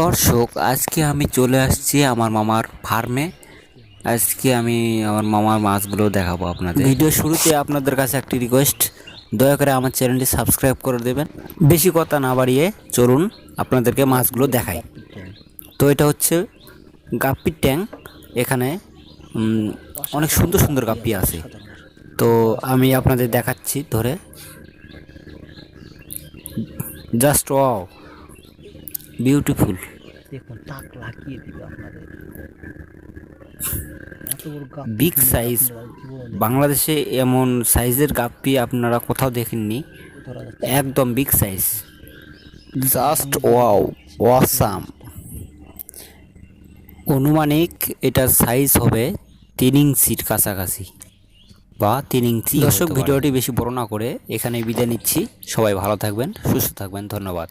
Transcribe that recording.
দর্শক, আজকে আমি চলে আসছি আমার মামার ফার্মে। আজকে আমি আমার মামার মাছগুলো দেখাবো আপনাদের। ভিডিও শুরুতে আপনাদের কাছে একটি রিকোয়েস্ট, দয়া করে আমার চ্যানেলটি সাবস্ক্রাইব করে দেবেন। বেশি কথা না বাড়িয়ে চলুন আপনাদেরকে মাছগুলো দেখাই। তো এটা হচ্ছে গাপ্পির ট্যাঙ্ক। এখানে অনেক সুন্দর সুন্দর গাপ্পি আছে। তো আমি আপনাদের দেখাচ্ছি ধরে। Just wow, beautiful. দেখুন টাক লাগিয়ে দিবে আপনাদের এত বড় বিগ সাইজ। বাংলাদেশে এমন সাইজের গাপ্পি আপনারা কোথাও দেখেননি। ধরা যাচ্ছে একদম big size, just wow, awesome. অনুমানিক এটার সাইজ হবে 3 ইঞ্চির কাছাকাছি বা 3 ইঞ্চি। দর্শক, ভিডিওটি বেশি বড় না করে এখানে বিদায় নিচ্ছি। সবাই ভালো থাকবেন, সুস্থ থাকবেন, ধন্যবাদ।